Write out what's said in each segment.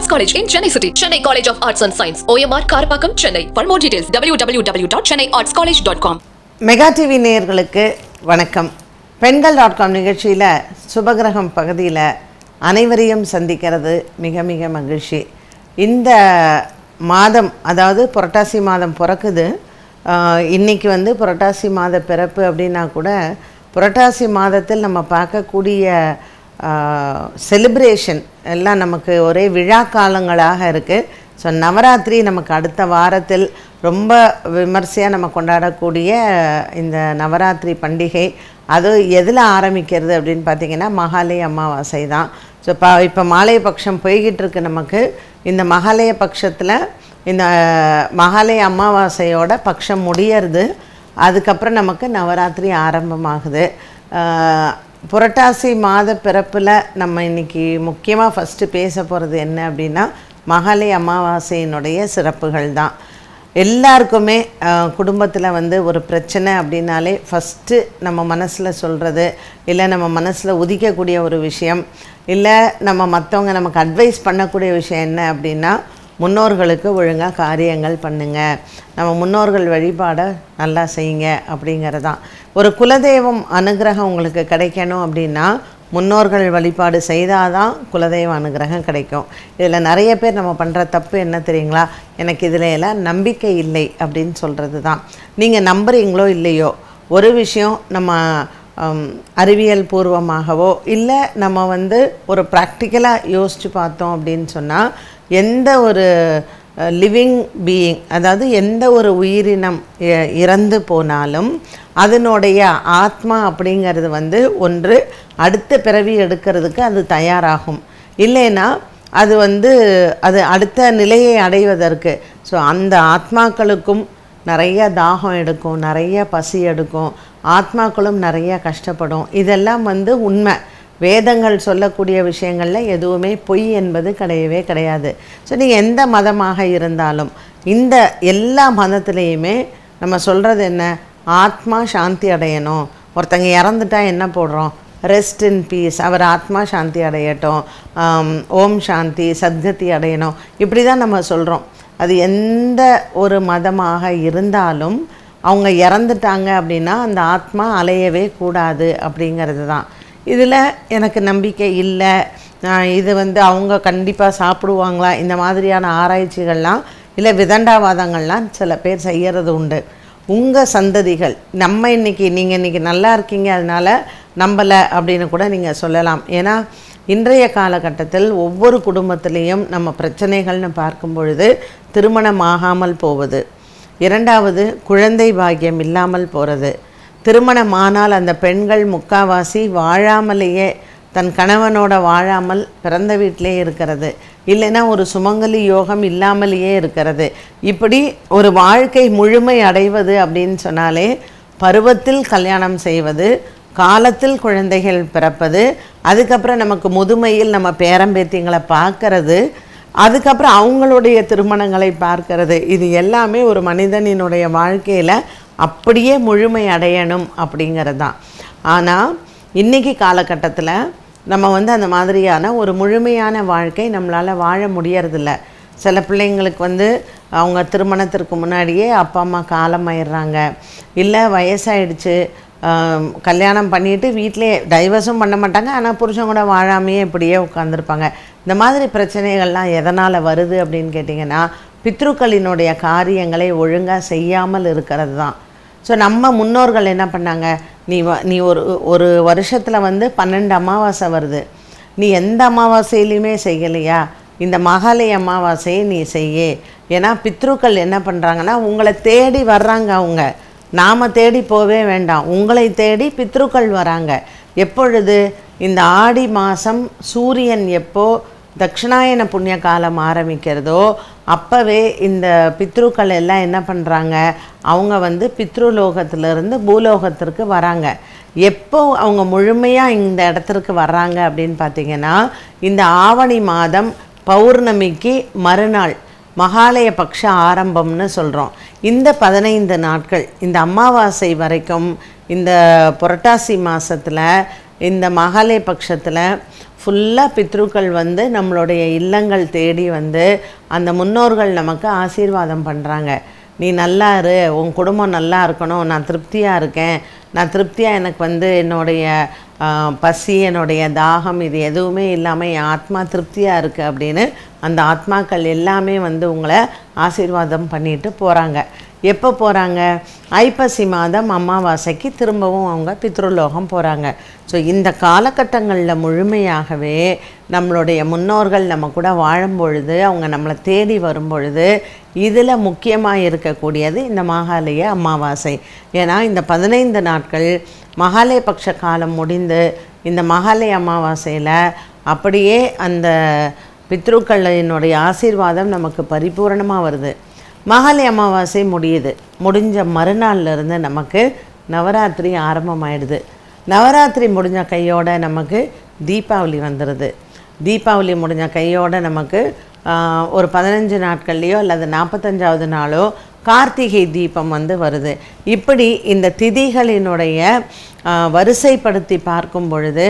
Arts College in Chennai City. Chennai College of Arts and Science. OMR Karapakam, Chennai. For more details, www.chennaiartscollege.com. Mega TV நேயர்களுக்கு வணக்கம். பெண்கள்.com நிகழ்ச்சியில் சுபகிரகம் பகுதியில் அனைவரையும் சந்திக்கிறது மிக மிக மகிழ்ச்சி. இந்த மாதம், அதாவது புரட்டாசி மாதம் பிறக்குது. இன்றைக்கி வந்து புரட்டாசி மாத பிறப்பு அப்படின்னா கூட புரட்டாசி மாதத்தில் நம்ம பார்க்கக்கூடிய செலிப்ரேஷன் எல்லாம் நமக்கு ஒரே விழா காலங்களாக இருக்குது. ஸோ நவராத்திரி நமக்கு அடுத்த வாரத்தில் ரொம்ப விமர்சையாக நம்ம கொண்டாடக்கூடிய இந்த நவராத்திரி பண்டிகை, அது எதில் ஆரம்பிக்கிறது அப்படின்னு பார்த்திங்கன்னா மகாலய அமாவாசை தான். ஸோ இப்போ மாலைய பட்சம் போய்கிட்டு இருக்கு. நமக்கு இந்த மகாலய பட்சத்தில் இந்த மகாலய அமாவாசையோட பட்சம் முடியறது. அதுக்கப்புறம் நமக்கு நவராத்திரி ஆரம்பமாகுது. புரட்டாசி மாத பிறப்பில் நம்ம இன்றைக்கி முக்கியமாக ஃபஸ்ட்டு பேச போகிறது என்ன அப்படின்னா மகாலய அமாவாசையினுடைய சிறப்புகள் தான். எல்லாருக்குமே குடும்பத்தில் வந்து ஒரு பிரச்சனை அப்படின்னாலே ஃபஸ்ட்டு நம்ம மனசில் சொல்கிறது, இல்லை நம்ம மனசில் உதிக்கக்கூடிய ஒரு விஷயம், இல்லை நம்ம மற்றவங்க நமக்கு அட்வைஸ் பண்ணக்கூடிய விஷயம் என்ன அப்படின்னா முன்னோர்களுக்கு ஒழுங்காக காரியங்கள் பண்ணுங்கள், நம்ம முன்னோர்கள் வழிபாடை நல்லா செய்யுங்க அப்படிங்கிறது தான். ஒரு குலதெய்வம் அனுகிரகம் உங்களுக்கு கிடைக்கணும் அப்படின்னா முன்னோர்கள் வழிபாடு செய்தால் தான் குலதெய்வ அனுகிரகம் கிடைக்கும். இதில் நிறைய பேர் நம்ம பண்ணுற தப்பு என்ன தெரியுங்களா? எனக்கு இதில் எல்லாம் நம்பிக்கை இல்லை அப்படின்னு சொல்கிறது தான். நீங்கள் நம்புறீங்களோ இல்லையோ, ஒரு விஷயம் நம்ம அறிவியல் பூர்வமாகவோ இல்லை நம்ம வந்து ஒரு ப்ராக்டிக்கலாக யோசித்து பார்த்தோம் அப்படின்னு சொன்னால், எந்த ஒரு லிவிங் பீயிங், அதாவது எந்த ஒரு உயிரினம் இறந்து போனாலும் அதனுடைய ஆத்மா அப்படிங்கிறது வந்து ஒன்று அடுத்த பிறவி எடுக்கிறதுக்கு அது தயாராகும். இல்லைன்னா அது வந்து அது அடுத்த நிலையை அடைவதற்கு, ஸோ அந்த ஆத்மாக்களுக்கும் நிறைய தாகம் எடுக்கும், நிறைய பசி எடுக்கும், ஆத்மாக்களும் நிறைய கஷ்டப்படும். இதெல்லாம் வந்து உண்மை. வேதங்கள் சொல்லக்கூடிய விஷயங்களில் எதுவுமே பொய் என்பது கிடையவே கிடையாது. ஸோ நீங்கள் எந்த மதமாக இருந்தாலும் இந்த எல்லா மதத்துலேயுமே நம்ம சொல்கிறது என்ன? ஆத்மா சாந்தி அடையணும். ஒருத்தங்க இறந்துட்டா என்ன போடுறோம்? ரெஸ்ட் இன் பீஸ், அவர் ஆத்மா சாந்தி அடையட்டும், ஓம் சாந்தி, சத்கதி அடையணும், இப்படி தான் நம்ம சொல்கிறோம். அது எந்த ஒரு மதமாக இருந்தாலும் அவங்க இறந்துட்டாங்க அப்படின்னா அந்த ஆத்மா அலையவே கூடாது அப்படிங்கிறது தான். இதில் எனக்கு நம்பிக்கை இல்லை, இது வந்து அவங்க கண்டிப்பாக சாப்பிடுவாங்களா, இந்த மாதிரியான ஆராய்ச்சிகள்லாம் இல்லை விதண்டாவாதங்கள்லாம் சில பேர் செய்கிறது உண்டு. உங்கள் சந்ததிகள் நம்ம நீங்கள் இன்றைக்கி நல்லா இருக்கீங்க அதனால் நம்பலை அப்படின்னு கூட நீங்கள் சொல்லலாம். ஏன்னா இன்றைய காலகட்டத்தில் ஒவ்வொரு குடும்பத்திலையும் நம்ம பிரச்சனைகள்னு பார்க்கும் பொழுது திருமணம் ஆகாமல் போவது, இரண்டாவது குழந்தை பாக்கியம் இல்லாமல் போகிறது, திருமணமானால் அந்த பெண்கள் முக்காவாசி வாழாமலேயே தன் கணவனோட வாழாமல் பிறந்த வீட்டிலே இருக்கிறது, இல்லைன்னா ஒரு சுமங்கலி யோகம் இல்லாமலேயே இருக்கிறது. இப்படி ஒரு வாழ்க்கை முழுமை அடைவது அப்படின்னு சொன்னாலே பருவத்தில் கல்யாணம் செய்வது, காலத்தில் குழந்தைகள் பிறப்பது, அதுக்கப்புறம் நமக்கு முதுமையில் நம்ம பேரம்பேத்திங்களை பார்க்கறது, அதுக்கப்புறம் அவங்களுடைய திருமணங்களை பார்க்கறது, இது எல்லாமே ஒரு மனிதனினுடைய வாழ்க்கையில் அப்படியே முழுமை அடையணும் அப்படிங்கிறது தான். ஆனால் இன்றைக்கி காலகட்டத்தில் நம்ம வந்து அந்த மாதிரியான ஒரு முழுமையான வாழ்க்கை நம்மளால் வாழ முடியறதில்ல. சில பிள்ளைங்களுக்கு வந்து அவங்க திருமணத்திற்கு முன்னாடியே அப்பா அம்மா காலமாயிடுறாங்க, இல்லை வயசாகிடுச்சு, கல்யாணம் பண்ணிவிட்டு வீட்டிலே டைவர்ஸும் பண்ண மாட்டாங்க, ஆனால் புருஷன் கூட வாழாமையே இப்படியே உட்காந்துருப்பாங்க. இந்த மாதிரி பிரச்சனைகள்லாம் எதனால் வருது அப்படின்னு கேட்டிங்கன்னா பித்ருக்களினுடைய காரியங்களை ஒழுங்காக செய்யாமல் இருக்கிறது தான். ஸோ நம்ம முன்னோர்கள் என்ன பண்ணாங்க? நீ ஒரு வருஷத்தில் வந்து 12 அமாவாசை வருது, நீ எந்த அமாவாசையிலையுமே செய்யலையா? இந்த மகாலய அமாவாசையை நீ செய்ய. ஏன்னா பித்ருக்கள் என்ன பண்ணுறாங்கன்னா உங்களை தேடி வர்றாங்க. அவங்க நாம் தேடி போவே வேண்டாம், உங்களை தேடி பித்ருக்கள் வராங்க. எப்பொழுது? இந்த ஆடி மாதம் சூரியன் எப்போ தட்சிணாயன புண்ணிய காலம் ஆரம்பிக்கிறதோ அப்போவே இந்த பித்ருக்கள் எல்லாம் என்ன பண்ணுறாங்க? அவங்க வந்து பித்ருலோகத்திலிருந்து பூலோகத்திற்கு வராங்க. எப்போ அவங்க முழுமையாக இந்த இடத்திற்கு வர்றாங்க அப்படின்னு பார்த்திங்கன்னா இந்த ஆவணி மாதம் பௌர்ணமிக்கு மறுநாள் மகாலய பக்ஷ ஆரம்பம்னு சொல்கிறோம். இந்த 15 நாட்கள் இந்த அமாவாசை வரைக்கும் இந்த புரட்டாசி மாதத்தில் இந்த மகாலய பட்சத்தில் ஃபுல்லாக பித்ருக்கள் வந்து நம்மளுடைய இல்லங்கள் தேடி வந்து அந்த முன்னோர்கள் நமக்கு ஆசீர்வாதம் பண்ணுறாங்க. நீ நல்லா இரு, உன் குடும்பம் நல்லா இருக்கணும், நான் திருப்தியாக இருக்கேன், நான் திருப்தியாக எனக்கு வந்து என்னுடைய பசி என்னுடைய தாகம் இது எதுவுமே இல்லாமல் என் ஆத்மா திருப்தியாக இருக்குது அப்படின்னு அந்த ஆத்மாக்கள் எல்லாமே வந்து உங்களை ஆசீர்வாதம் பண்ணிட்டு போகிறாங்க. எப்போ போகிறாங்க? ஐப்பசி மாதம் அமாவாசைக்கு திரும்பவும் அவங்க பித்ருலோகம் போகிறாங்க. ஸோ இந்த காலகட்டங்களில் முழுமையாகவே நம்மளுடைய முன்னோர்கள் நம்ம கூட வாழும் பொழுது, அவங்க நம்மளை தேடி வரும் பொழுது, இதில் முக்கியமாக இருக்கக்கூடியது இந்த மகாலய அமாவாசை. ஏன்னா இந்த 15 நாட்கள் மகாலய பட்ச காலம் முடிந்து இந்த மகாலய அமாவாசையில் அப்படியே அந்த பித்ருக்களினுடைய ஆசீர்வாதம் நமக்கு பரிபூரணமாக வருது. மகாலய அமாவாசை முடிஞ்ச மறுநாள்லேருந்து நமக்கு நவராத்திரி ஆரம்பமாயிடுது. நவராத்திரி முடிஞ்ச கையோட நமக்கு தீபாவளி வந்துடுது. தீபாவளி முடிஞ்ச கையோட நமக்கு ஒரு 15 நாட்கள்லையோ அல்லது 45வது நாளோ கார்த்திகை தீபம் வந்து வருது. இப்படி இந்த திதிகளினுடைய வரிசைப்படுத்தி பார்க்கும் பொழுது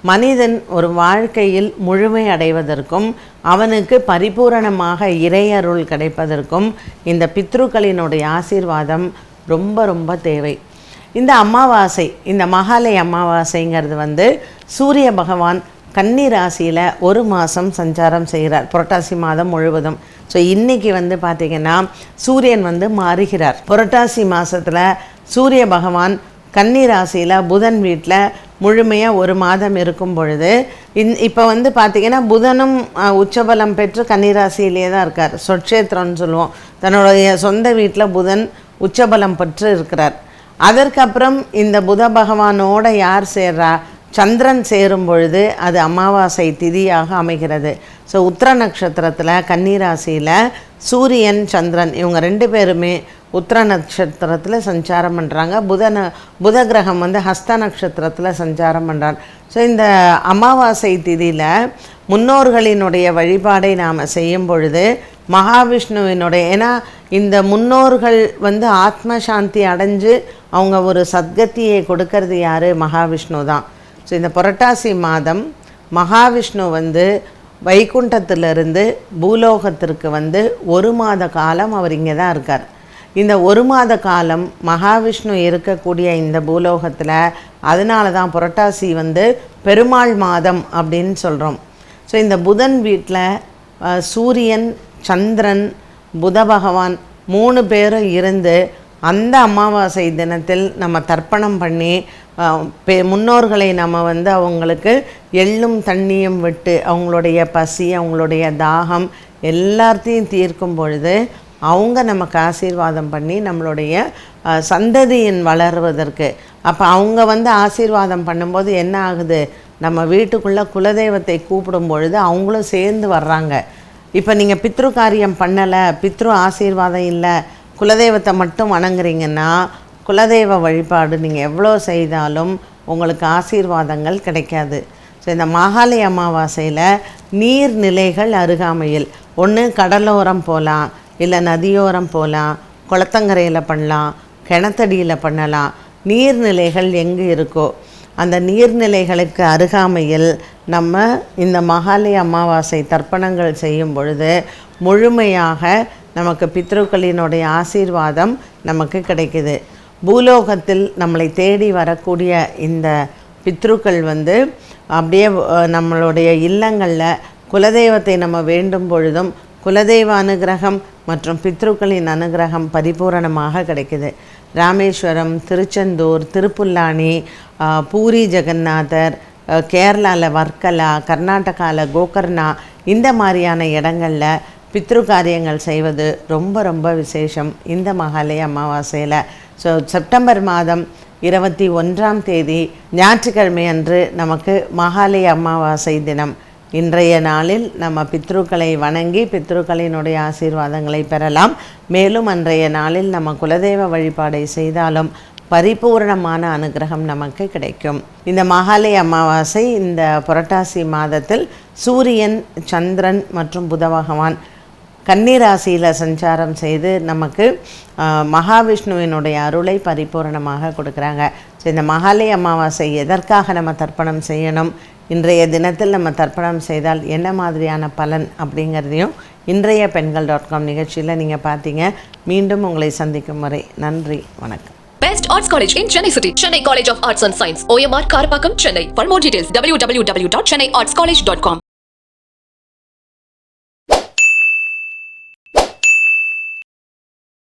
மனிதன் ஒரு வாழ்க்கையில் முழுமை அடைவதற்கும் அவனுக்கு பரிபூரணமாக இறையருள் கிடைப்பதற்கும் இந்த பித்ருக்களினுடைய ஆசீர்வாதம் ரொம்ப ரொம்ப தேவை. இந்த அமாவாசை, இந்த மகாலய அமாவாசைங்கிறது வந்து சூரிய பகவான் கன்னி ராசியில் ஒரு மாதம் சஞ்சாரம் செய்கிறார், புரட்டாசி மாதம் முழுவதும். ஸோ இன்றைக்கி வந்து பார்த்திங்கன்னா சூரியன் வந்து மாறுகிறார். புரட்டாசி மாதத்தில் சூரிய பகவான் கன்னி ராசியில் புதன் வீட்டில் முழுமையாக ஒரு மாதம் இருக்கும் பொழுது இப்போ வந்து பார்த்திங்கன்னா புதனும் உச்சபலம் பெற்று கன்னிராசியிலே தான் இருக்கார். சொட்சேத்திரம்னு சொல்லுவோம். தன்னுடைய சொந்த வீட்டில் புதன் உச்சபலம் பெற்று இருக்கிறார். அதற்கப்புறம் இந்த புத பகவானோட யார் சேர்றா? சந்திரன் சேரும் பொழுது அது அமாவாசை திதியாக அமைகிறது. ஸோ உத்திர நட்சத்திரத்தில் கன்னிராசியில் சூரியன் சந்திரன் இவங்க 2 பேருமே உத்திர நட்சத்திரத்தில் சஞ்சாரம் பண்ணுறாங்க. புத கிரகம் வந்து ஹஸ்த நட்சத்திரத்தில் சஞ்சாரம் பண்ணுறார். ஸோ இந்த அமாவாசை திதியில் முன்னோர்களினுடைய வழிபாடை நாம் செய்யும் பொழுது மகாவிஷ்ணுவினுடைய, ஏன்னா இந்த முன்னோர்கள் வந்து ஆத்ம சாந்தி அடைஞ்சு அவங்க ஒரு சத்கத்தியை கொடுக்கறது யார்? மகாவிஷ்ணு தான். ஸோ இந்த புரட்டாசி மாதம் மகாவிஷ்ணு வந்து வைகுண்டத்திலிருந்து பூலோகத்திற்கு வந்து 1 மாத காலம் அவர் இங்கே தான் இருக்கார். இந்த 1 மாத காலம் மகாவிஷ்ணு இருக்கக்கூடிய இந்த பூலோகத்தில், அதனால தான் புரட்டாசி வந்து பெருமாள் மாதம் அப்படின்னு சொல்கிறோம். ஸோ இந்த புதன் வீட்டில் சூரியன் சந்திரன் புத பகவான் 3 பேரும் இருந்து அந்த அமாவாசை தினத்தில் நம்ம தர்ப்பணம் பண்ணி முன்னோர்களை நம்ம வந்து அவங்களுக்கு எள்ளும் தண்ணியும் விட்டு அவங்களுடைய பசி அவங்களுடைய தாகம் எல்லாத்தையும் தீர்க்கும் பொழுது அவங்க நமக்கு ஆசீர்வாதம் பண்ணி நம்மளுடைய சந்ததியின் வளர்வதற்கு, அப்போ அவங்க வந்து ஆசீர்வாதம் பண்ணும்போது என்ன ஆகுது? நம்ம வீட்டுக்குள்ளே குலதெய்வத்தை கூப்பிடும் பொழுது அவங்களும் சேர்ந்து வர்றாங்க. இப்போ நீங்கள் பித்ரு காரியம் பண்ணலை, பித்ரு ஆசீர்வாதம் இல்லை, குலதெய்வத்தை மட்டும் வணங்குறீங்கன்னா குலதெய்வ வழிபாடு நீங்கள் எவ்வளோ செய்தாலும் உங்களுக்கு ஆசீர்வாதங்கள் கிடைக்காது. ஸோ இந்த மகாலய அமாவாசையில் நீர்நிலைகள் அருகாமையில், ஒன்று கடலோரம் போகலாம், இல்லை நதியோரம் போகலாம், குளத்தங்கரையில் பண்ணலாம், கிணத்தடியில் பண்ணலாம். நீர்நிலைகள் எங்கே இருக்கோ அந்த நீர்நிலைகளுக்கு அருகாமையில் நம்ம இந்த மகாலய அமாவாசை தர்ப்பணங்கள் செய்யும் பொழுது முழுமையாக நமக்கு பித்ருக்களினுடைய ஆசீர்வாதம் நமக்கு கிடைக்குது. பூலோகத்தில் நம்மளை தேடி வரக்கூடிய இந்த பித்ருக்கள் வந்து அப்படியே நம்மளுடைய இல்லங்களில் குலதெய்வத்தை நம்ம வேண்டும் பொழுதும் குலதெய்வ அனுகிரகம் மற்றும் பித்ருக்களின் அனுகிரகம் பரிபூரணமாக கிடைக்குது. ராமேஸ்வரம், திருச்செந்தூர், திருப்புல்லானி, பூரி ஜெகநாதர், கேரளாவில் வர்க்கலா, கர்நாடகாவில் கோகர்ணா, இந்த மாதிரியான இடங்களில் பித்ரு காரியங்கள் செய்வது ரொம்ப ரொம்ப விசேஷம் இந்த மகாலய அமாவாசையில். ஸோ செப்டம்பர் மாதம் 21ஆம் தேதி ஞாயிற்றுக்கிழமை அன்று நமக்கு மகாலய அமாவாசை தினம். இன்றைய நாளில் நம்ம பித்ருக்களை வணங்கி பித்ருக்களினுடைய ஆசீர்வாதங்களை பெறலாம். மேலும் அன்றைய நாளில் நம்ம குலதெய்வ வழிபாடை செய்தாலும் பரிபூர்ணமான அனுகிரகம் நமக்கு கிடைக்கும். இந்த மகாலய அமாவாசை இந்த புரட்டாசி மாதத்தில் சூரியன் சந்திரன் மற்றும் புத பகவான் கன்னிராசியில் சஞ்சாரம் செய்து நமக்கு மகாவிஷ்ணுவினுடைய அருளை பரிபூரணமாக கொடுக்குறாங்க. ஸோ இந்த மகாலய அமாவாசை எதற்காக நம்ம தர்ப்பணம் செய்யணும், இன்றைய தினத்தில் நம்ம தர்ப்பணம் செய்தால் என்ன மாதிரியான பலன் அப்படிங்கிறதையும் இன்றைய பெண்கள்.com நிகழ்ச்சியில் நீங்கள் பார்த்தீங்க. மீண்டும் உங்களை சந்திக்கும் வரை நன்றி, வணக்கம். Best Arts College in Chennai City. Chennai College of Arts and Science. OMR Karpakkam, Chennai. For more details, www.chennaiartscollege.com.